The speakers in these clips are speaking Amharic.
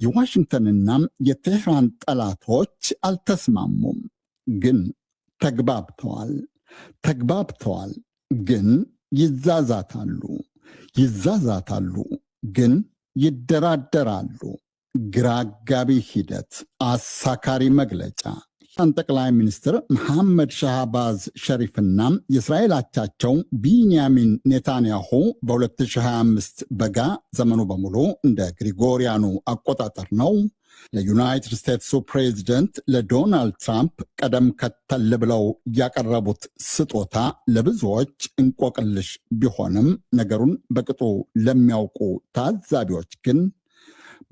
የዋሽንግተንና የቴህራን ጠላቶች አልተስማሙም፣ ግን ተግባብተዋል፣ ግን ይዛዛታሉ፣ ግን ይደራደራሉ። ግራ አጋቢ ሂደት፣ አሳካሪ መግለጫ። ጠቅላይ ሚኒስትር መሐመድ ሻህባዝ ሸሪፍና የእስራኤል አቻቸው ቢንያሚን ኔታንያሁ በ2025 በጋ ዘመኑ በሙሉ እንደ ግሪጎሪያኑ አቆጣጠር ነው ለዩናይትድ ስቴትሱ ፕሬዚደንት ለዶናልድ ትራምፕ ቀደም ከተል ብለው ያቀረቡት ስጦታ ለብዙዎች እንቆቅልሽ ቢሆንም ነገሩን በቅጡ ለሚያውቁ ታዛቢዎች ግን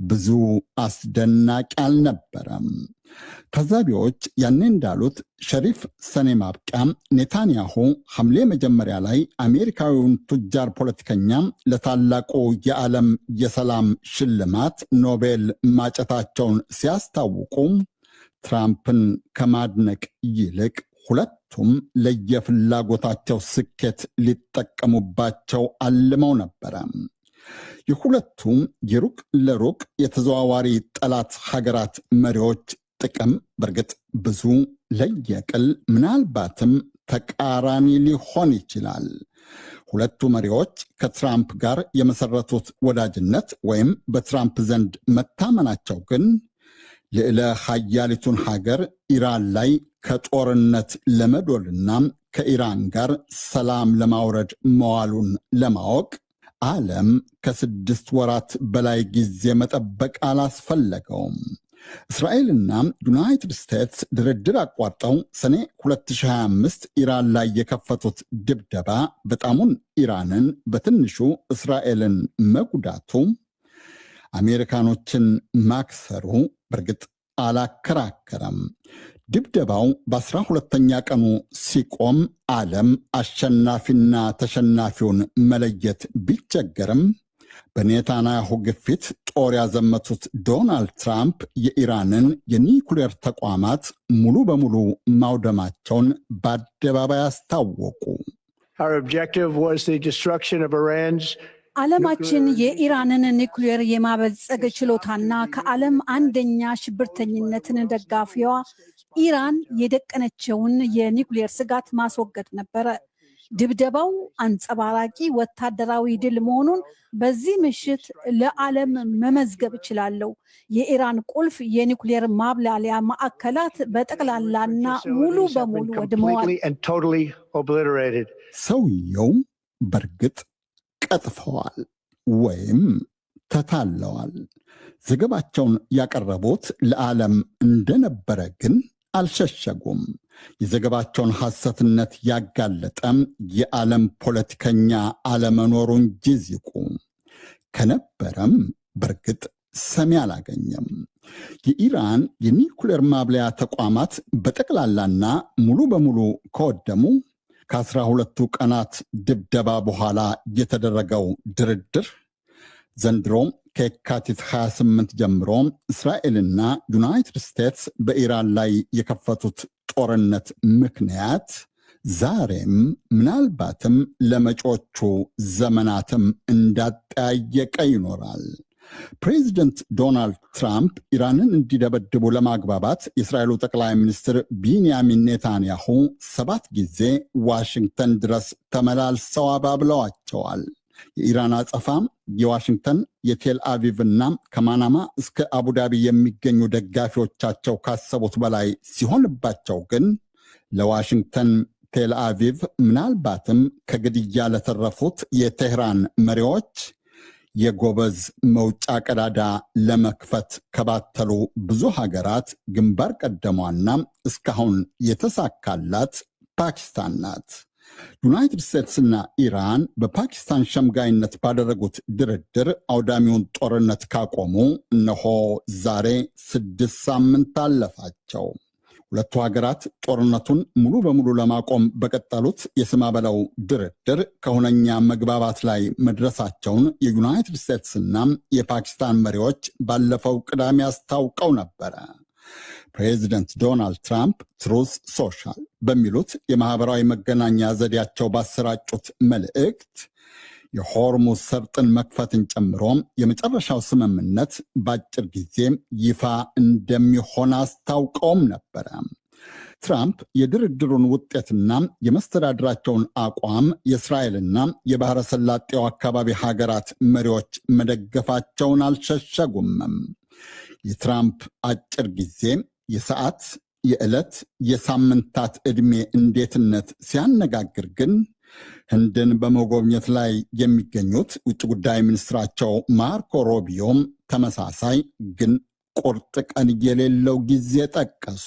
ብዙ አስደናቂ አልነበረም። ታዛቢዎች ያኔ እንዳሉት ሸሪፍ ሰኔ ማብቂያ፣ ኔታንያሁ ሐምሌ መጀመሪያ ላይ አሜሪካዊውን ቱጃር ፖለቲከኛ ለታላቁ የዓለም የሰላም ሽልማት ኖቤል ማጨታቸውን ሲያስታውቁ ትራምፕን ከማድነቅ ይልቅ ሁለቱም ለየፍላጎታቸው ስኬት ሊጠቀሙባቸው አልመው ነበረ። የሁለቱም የሩቅ ለሩቅ የተዘዋዋሪ ጠላት ሀገራት መሪዎች ጥቅም በእርግጥ ብዙ ለየቅል ምናልባትም ተቃራኒ ሊሆን ይችላል። ሁለቱ መሪዎች ከትራምፕ ጋር የመሰረቱት ወዳጅነት ወይም በትራምፕ ዘንድ መታመናቸው ግን ልዕለ ሀያሊቱን ሀገር ኢራን ላይ ከጦርነት ለመዶልና ከኢራን ጋር ሰላም ለማውረድ መዋሉን ለማወቅ ዓለም ከ6 ወራት በላይ ጊዜ መጠበቅ አላስፈለገውም። እስራኤልና ዩናይትድ ስቴትስ ድርድር አቋርጠው ሰኔ 2025 ኢራን ላይ የከፈቱት ድብደባ በጣሙን ኢራንን በትንሹ እስራኤልን መጉዳቱ አሜሪካኖችን ማክሰሩ በእርግጥ አላከራከረም። ድብደባው በ12ኛ ቀኑ ሲቆም ዓለም አሸናፊና ተሸናፊውን መለየት ቢቸገርም በኔታንያሁ ግፊት ጦር ያዘመቱት ዶናልድ ትራምፕ የኢራንን የኒኩሌር ተቋማት ሙሉ በሙሉ ማውደማቸውን በአደባባይ አስታወቁ። ዓለማችን የኢራንን ኒኩሌር የማበልጸግ ችሎታና ከዓለም አንደኛ ሽብርተኝነትን ደጋፊዋ ኢራን የደቀነችውን የኒኩሌር ስጋት ማስወገድ ነበረ። ድብደባው አንጸባራቂ ወታደራዊ ድል መሆኑን በዚህ ምሽት ለዓለም መመዝገብ እችላለሁ። የኢራን ቁልፍ የኒኩሌር ማብላሊያ ማዕከላት በጠቅላላና ሙሉ በሙሉ ወድመዋል። ሰውየው በእርግጥ ቀጥፈዋል ወይም ተታለዋል። ዘገባቸውን ያቀረቡት ለዓለም እንደነበረ ግን አልሸሸጉም። የዘገባቸውን ሐሰትነት ያጋለጠም የዓለም ፖለቲከኛ አለመኖሩን ጅዚቁ ከነበረም በእርግጥ ሰሚ አላገኘም። የኢራን የኒኩሌር ማብለያ ተቋማት በጠቅላላና ሙሉ በሙሉ ከወደሙ ከ12 ቀናት ድብደባ በኋላ የተደረገው ድርድር ዘንድሮ ከየካቲት 28 ጀምሮ እስራኤልና ዩናይትድ ስቴትስ በኢራን ላይ የከፈቱት ጦርነት ምክንያት ዛሬም ምናልባትም ለመጪዎቹ ዘመናትም እንዳጠያየቀ ይኖራል። ፕሬዚደንት ዶናልድ ትራምፕ ኢራንን እንዲደበድቡ ለማግባባት የእስራኤሉ ጠቅላይ ሚኒስትር ቢንያሚን ኔታንያሁ 7 ጊዜ ዋሽንግተን ድረስ ተመላልሰው አባብለዋቸዋል። የኢራን አጸፋም የዋሽንግተን የቴል አቪቭና ከማናማ እስከ አቡዳቢ የሚገኙ ደጋፊዎቻቸው ካሰቡት በላይ ሲሆንባቸው ግን ለዋሽንግተን ቴል አቪቭ ምናልባትም ከግድያ ለተረፉት የቴህራን መሪዎች የጎበዝ መውጫ ቀዳዳ ለመክፈት ከባተሉ ብዙ ሀገራት ግንባር ቀደሟና እስካሁን የተሳካላት ፓኪስታን ናት። ዩናይትድ ስቴትስና ኢራን በፓኪስታን ሸምጋይነት ባደረጉት ድርድር አውዳሚውን ጦርነት ካቆሙ እነሆ ዛሬ 6 ሳምንት አለፋቸው። ሁለቱ ሀገራት ጦርነቱን ሙሉ በሙሉ ለማቆም በቀጠሉት የስማ በለው ድርድር ከሁነኛ መግባባት ላይ መድረሳቸውን የዩናይትድ ስቴትስና የፓኪስታን መሪዎች ባለፈው ቅዳሜ አስታውቀው ነበረ። ፕሬዚደንት ዶናልድ ትራምፕ ትሩዝ ሶሻል በሚሉት የማህበራዊ መገናኛ ዘዴያቸው ባሰራጩት መልእክት የሆርሙዝ ሰርጥን መክፈትን ጨምሮ የመጨረሻው ስምምነት በአጭር ጊዜ ይፋ እንደሚሆን አስታውቀውም ነበረ። ትራምፕ የድርድሩን ውጤትና የመስተዳድራቸውን አቋም የእስራኤልና የባሕረ ሰላጤው አካባቢ ሀገራት መሪዎች መደገፋቸውን አልሸሸጉምም። የትራምፕ አጭር ጊዜ የሰዓት፣ የዕለት፣ የሳምንታት ዕድሜ እንዴትነት ሲያነጋግር ግን ህንድን በመጎብኘት ላይ የሚገኙት ውጭ ጉዳይ ሚኒስትራቸው ማርኮ ሮቢዮም ተመሳሳይ ግን ቁርጥ ቀን የሌለው ጊዜ ጠቀሱ።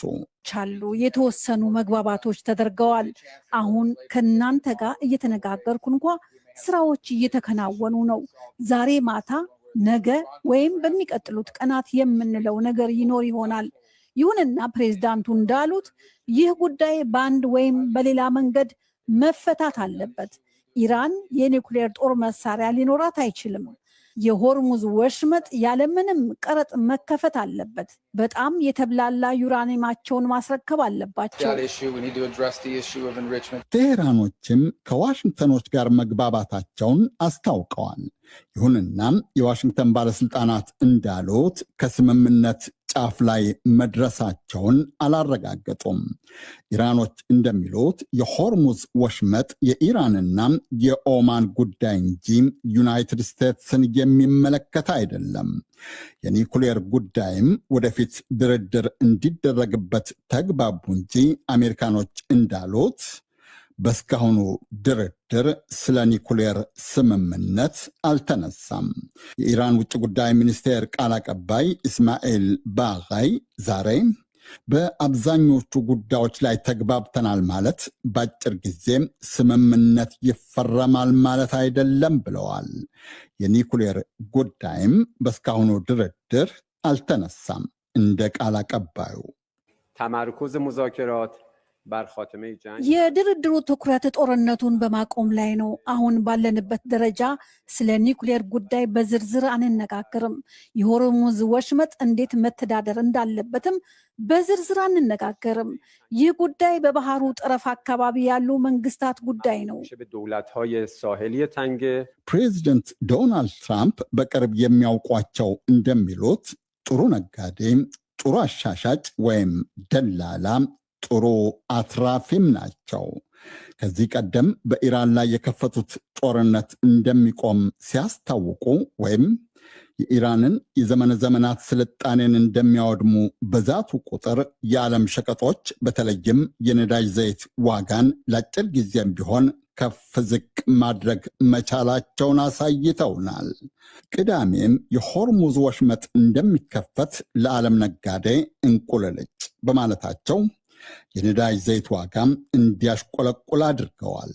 ቻሉ የተወሰኑ መግባባቶች ተደርገዋል። አሁን ከእናንተ ጋር እየተነጋገርኩ እንኳ ስራዎች እየተከናወኑ ነው። ዛሬ ማታ፣ ነገ ወይም በሚቀጥሉት ቀናት የምንለው ነገር ይኖር ይሆናል። ይሁንና ፕሬዝዳንቱ እንዳሉት ይህ ጉዳይ በአንድ ወይም በሌላ መንገድ መፈታት አለበት። ኢራን የኒውክሌር ጦር መሳሪያ ሊኖራት አይችልም። የሆርሙዝ ወሽመጥ ያለምንም ቀረጥ መከፈት አለበት። በጣም የተብላላ ዩራኒየማቸውን ማስረከብ አለባቸው። ቴሄራኖችም ከዋሽንግተኖች ጋር መግባባታቸውን አስታውቀዋል። ይሁንና የዋሽንግተን ባለስልጣናት እንዳሉት ከስምምነት ጫፍ ላይ መድረሳቸውን አላረጋገጡም። ኢራኖች እንደሚሉት የሆርሙዝ ወሽመጥ የኢራንና የኦማን ጉዳይ እንጂ ዩናይትድ ስቴትስን የሚመለከት አይደለም። የኒኩሌር ጉዳይም ወደፊት ድርድር እንዲደረግበት ተግባቡ እንጂ አሜሪካኖች እንዳሉት በስካሁኑ ድርድር ስለ ኒኩሌር ስምምነት አልተነሳም። የኢራን ውጭ ጉዳይ ሚኒስቴር ቃል አቀባይ ኢስማኤል ባጋይ ዛሬ በአብዛኞቹ ጉዳዮች ላይ ተግባብተናል ማለት በአጭር ጊዜ ስምምነት ይፈረማል ማለት አይደለም ብለዋል። የኒኩሌር ጉዳይም በስካሁኑ ድርድር አልተነሳም። እንደ ቃል አቀባዩ ተመርኩዝ ሙዛከራት የድርድሩ ትኩረት ጦርነቱን በማቆም ላይ ነው። አሁን ባለንበት ደረጃ ስለ ኒውክሌር ጉዳይ በዝርዝር አንነጋገርም። የሆርሙዝ ወሽመጥ እንዴት መተዳደር እንዳለበትም በዝርዝር አንነጋገርም። ይህ ጉዳይ በባህሩ ጠረፍ አካባቢ ያሉ መንግስታት ጉዳይ ነው። ፕሬዚደንት ዶናልድ ትራምፕ በቅርብ የሚያውቋቸው እንደሚሉት ጥሩ ነጋዴ፣ ጥሩ አሻሻጭ ወይም ደላላ፣ ጥሩ አትራፊም ናቸው። ከዚህ ቀደም በኢራን ላይ የከፈቱት ጦርነት እንደሚቆም ሲያስታውቁ ወይም የኢራንን የዘመነ ዘመናት ስልጣኔን እንደሚያወድሙ በዛቱ ቁጥር የዓለም ሸቀጦች በተለይም የነዳጅ ዘይት ዋጋን ለአጭር ጊዜም ቢሆን ከፍ ዝቅ ማድረግ መቻላቸውን አሳይተውናል። ቅዳሜም የሆርሙዝ ወሽመጥ እንደሚከፈት ለዓለም ነጋዴ እንቁልልጭ በማለታቸው የነዳጅ ዘይት ዋጋም እንዲያሽቆለቁል አድርገዋል።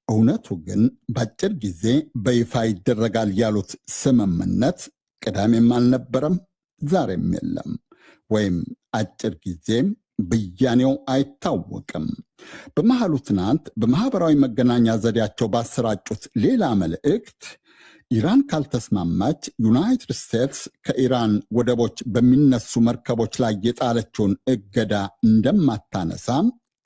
እውነቱ ግን በአጭር ጊዜ በይፋ ይደረጋል ያሉት ስምምነት ቅዳሜም አልነበረም፣ ዛሬም የለም። ወይም አጭር ጊዜም ብያኔው አይታወቅም። በመሃሉ ትናንት በማኅበራዊ መገናኛ ዘዴያቸው ባሰራጩት ሌላ መልእክት ኢራን ካልተስማማች ዩናይትድ ስቴትስ ከኢራን ወደቦች በሚነሱ መርከቦች ላይ የጣለችውን እገዳ እንደማታነሳ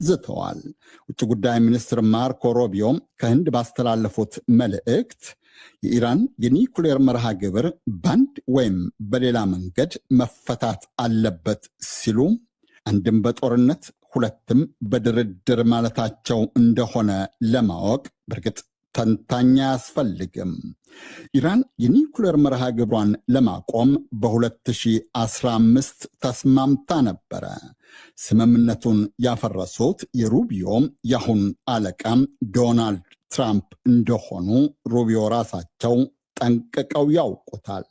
ዝተዋል። ውጭ ጉዳይ ሚኒስትር ማርኮ ሮቢዮም ከህንድ ባስተላለፉት መልእክት የኢራን የኒኩሌር መርሃ ግብር በአንድ ወይም በሌላ መንገድ መፈታት አለበት ሲሉ አንድም በጦርነት ሁለትም በድርድር ማለታቸው እንደሆነ ለማወቅ በእርግጥ ተንታኝ አያስፈልግም። ኢራን የኒኩሌር መርሃ ግብሯን ለማቆም በ2015 ተስማምታ ነበረ። ስምምነቱን ያፈረሱት የሩቢዮም የአሁን አለቃም ዶናልድ ትራምፕ እንደሆኑ ሩቢዮ ራሳቸው ጠንቅቀው ያውቁታል።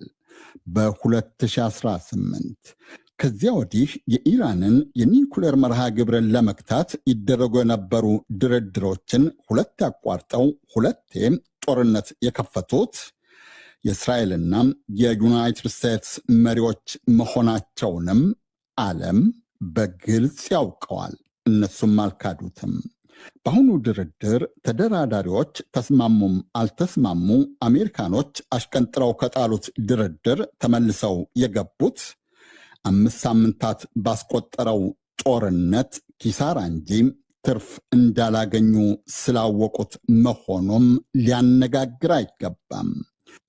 በ2018 ከዚያ ወዲህ የኢራንን የኒኩሌር መርሃ ግብርን ለመግታት ይደረጉ የነበሩ ድርድሮችን ሁለት ያቋርጠው ሁለቴ ጦርነት የከፈቱት የእስራኤልና የዩናይትድ ስቴትስ መሪዎች መሆናቸውንም ዓለም በግልጽ ያውቀዋል። እነሱም አልካዱትም። በአሁኑ ድርድር ተደራዳሪዎች ተስማሙም አልተስማሙ አሜሪካኖች አሽቀንጥረው ከጣሉት ድርድር ተመልሰው የገቡት 5 ሳምንታት ባስቆጠረው ጦርነት ኪሳራ እንጂ ትርፍ እንዳላገኙ ስላወቁት መሆኑም ሊያነጋግር አይገባም።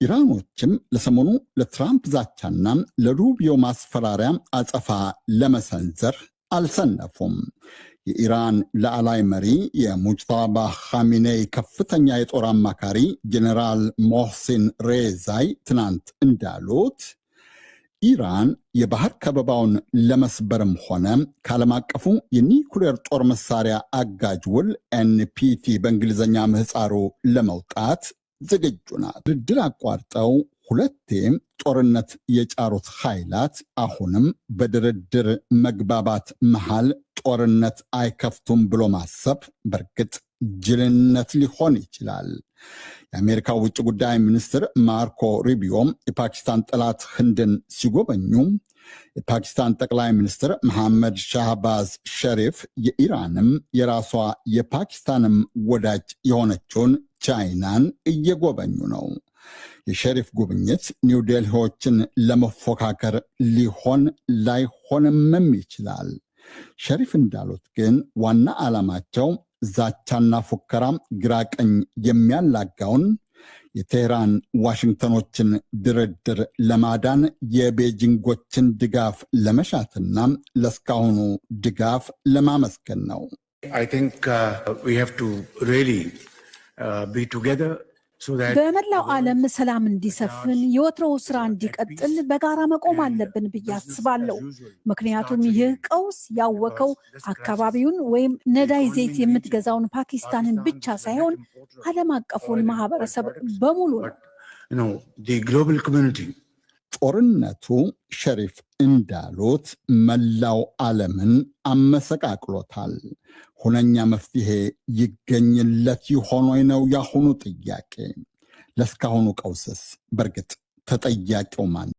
ኢራኖችም ለሰሞኑ ለትራምፕ ዛቻና ለሩቢዮ ማስፈራሪያ አጸፋ ለመሰንዘር አልሰነፉም። የኢራን ላዕላይ መሪ የሙጅታባ ኻሚኔይ ከፍተኛ የጦር አማካሪ ጀኔራል ሞህሲን ሬዛይ ትናንት እንዳሉት ኢራን የባህር ከበባውን ለመስበርም ሆነ ከዓለም አቀፉ የኒኩሌር ጦር መሳሪያ አጋዥ ውል ኤንፒቲ በእንግሊዝኛ ምህፃሩ ለመውጣት ዝግጁ ናት። ድርድር አቋርጠው ሁለቴም ጦርነት የጫሩት ኃይላት አሁንም በድርድር መግባባት መሃል ጦርነት አይከፍቱም ብሎ ማሰብ በርግጥ ጅልነት ሊሆን ይችላል። የአሜሪካው ውጭ ጉዳይ ሚኒስትር ማርኮ ሩቢዮም የፓኪስታን ጠላት ህንድን ሲጎበኙ የፓኪስታን ጠቅላይ ሚኒስትር መሐመድ ሻህባዝ ሸሪፍ የኢራንም የራሷ የፓኪስታንም ወዳጅ የሆነችውን ቻይናን እየጎበኙ ነው። የሸሪፍ ጉብኝት ለመፎካከር ሊሆን ላይሆንምም ይችላል። ሸሪፍ እንዳሉት ግን ዋና ዓላማቸው ዛቻና ፉከራ ግራቀኝ የሚያላጋውን የቴህራን ዋሽንግተኖችን ድርድር ለማዳን የቤጂንጎችን ድጋፍ ለመሻትና ለስካሁኑ ድጋፍ ለማመስገን ነው። በመላው ዓለም ሰላም እንዲሰፍን የወትሮው ስራ እንዲቀጥል በጋራ መቆም አለብን ብዬ አስባለሁ። ምክንያቱም ይህ ቀውስ ያወከው አካባቢውን ወይም ነዳጅ ዘይት የምትገዛውን ፓኪስታንን ብቻ ሳይሆን ዓለም አቀፉን ማህበረሰብ በሙሉ ነው። ጦርነቱ ሸሪፍ እንዳሉት መላው ዓለምን አመሰቃቅሎታል። ሁነኛ መፍትሄ ይገኝለት ይሆን ወይ ነው ያሁኑ ጥያቄ። ለስካሁኑ ቀውስስ በርግጥ ተጠያቂው ማን?